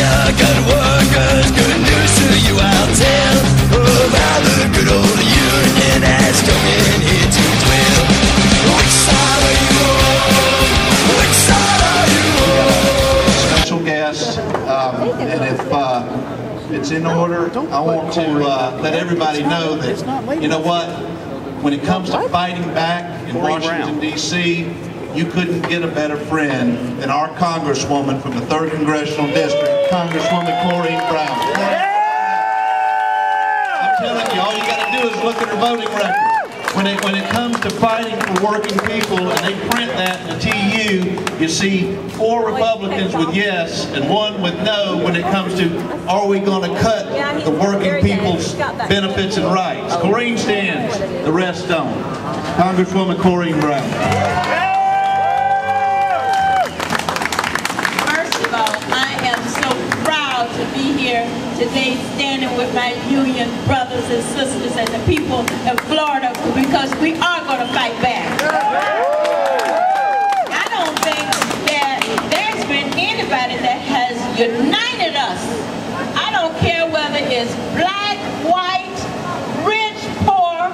I got workers, good news to you I'll tell. About the good old union has come in here to dwell. Which side are you on? Which side are you on? Special guest, and if it's in order, I want to let everybody know that, you know what, when it comes to fighting back in Washington, D.C., you couldn't get a better friend than our Congresswoman from the 3rd Congressional District, Congresswoman Corrine Brown. I'm telling you, all you got to do is look at her voting record. When it comes to fighting for working people, and they print that in the TU, you see 4 Republicans with yes and 1 with no when it comes to, are we going to cut the working people's benefits and rights? Corrine stands, the rest don't. Congresswoman Corrine Brown. I am so proud to be here today standing with my union brothers and sisters and the people of Florida, because we are going to fight back. I don't think that there's been anybody that has united us. I don't care whether it's black, white, rich, poor,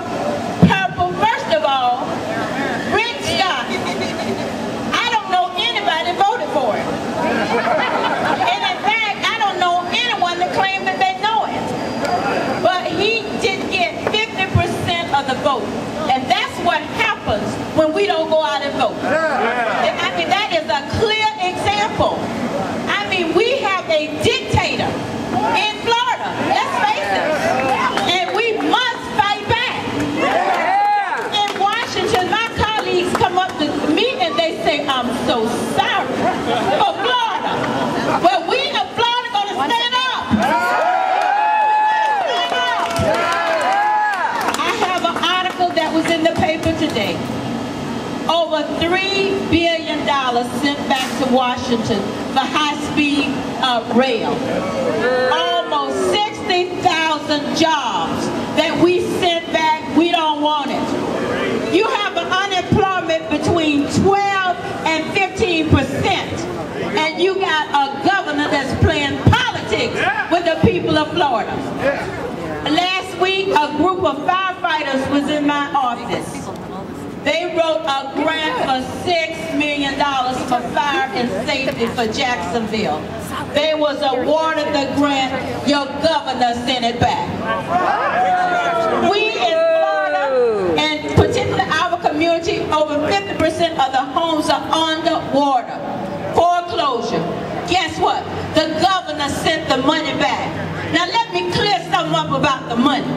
purple. First of all, Rick Scott, I don't know anybody voted for it. And in fact, I don't know anyone that claimed that they know it. But he did get 50% of the vote. And that's what happens when we don't go out and vote. I mean, that is a clear example. I mean, we have a dictator in Florida. Let's face it. And we must fight back. In Washington, my colleagues come up to me and they say, I'm so sorry for Florida. Well, we in Florida going to stand up. Stand up. I have an article that was in the paper today. Over $3 billion sent back to Washington for high-speed rail. Almost 60,000 jobs that we sent back, we don't want it. You have an unemployment between 12 and 15%. And you got a governor that's playing politics with the people of Florida. Last week, a group of firefighters was in my office. They wrote a grant for $6 million for fire and safety for Jacksonville. They was awarded the grant. Your governor sent it back. We in Florida, and particularly our community, over 50% of the homes are underwater. Foreclosure. Guess what? The governor sent the money back. Now let me clear something up about the money.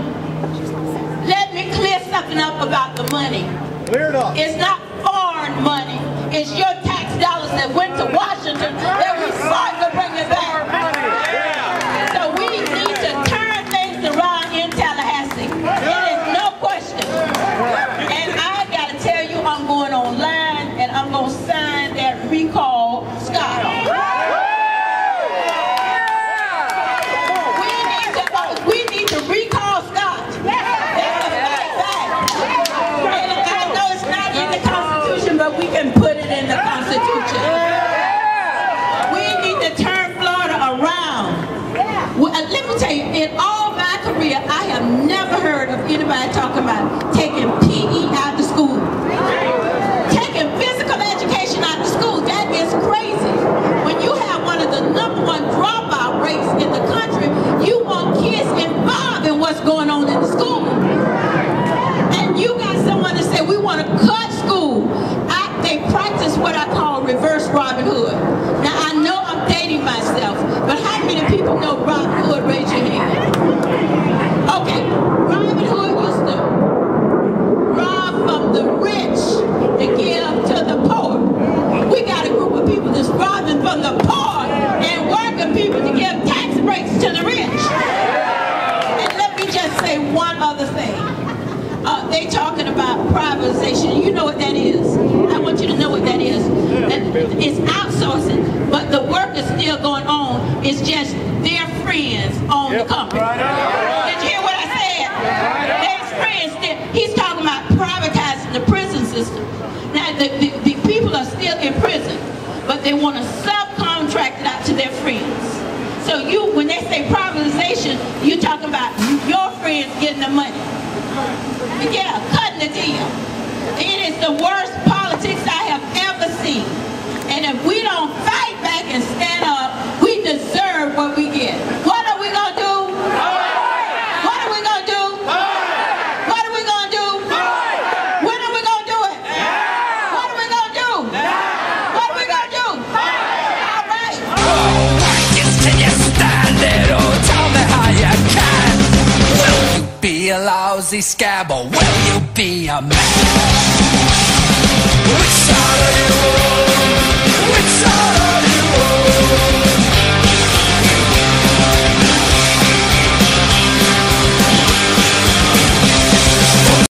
Let me clear something up about the money. Clear it up. It's not foreign money. It's your tax dollars that went to Washington that we sought to bring it back. So we need to turn things around in Tallahassee. It is no question. And I got to tell you, I'm going online and I'm going to sign that recall Scott. We need to recall Scott. But we can put it in the Constitution. We need to turn Florida around. Well, let me tell you, in all my career, I have never heard of anybody talking about taking PE out of school. Taking physical education out of school, that is crazy. When you have one of the #1 dropout rates in the country, you want kids involved in what's going on in the school. And you got someone that said, we want to cut school. They practice what I call reverse Robin Hood. Now I know I'm dating myself, but how many people know Robin Hood? Raise your hand. Okay, Robin Hood used to rob from the rich to give to the poor. We got a group of people that's robbing from the poor and working people to give tax breaks to the rich. And let me just say one other thing. They talking about privatization. You know what that is. I want you to know what that is. It's outsourcing, but the work is still going on. It's just their friends own the company. Did you hear what I said? Their friends still. He's talking about privatizing the prison system. Now the people are still in prison, but they want to subcontract it out to their friends. talking about your friends getting the money. Yeah, cutting the deal. It is the worst politics I have ever seen. And if we don't fight back and stand up, we deserve what we get. What are we going to do? What are we going to do? What are we going to do? When are we going to do it? What are we going to do? What are we going to do? All right. Can you stand it? Oh, tell me how you can. Will you be a lousy scab or will you be a man? Which side are you on? Which side are you on?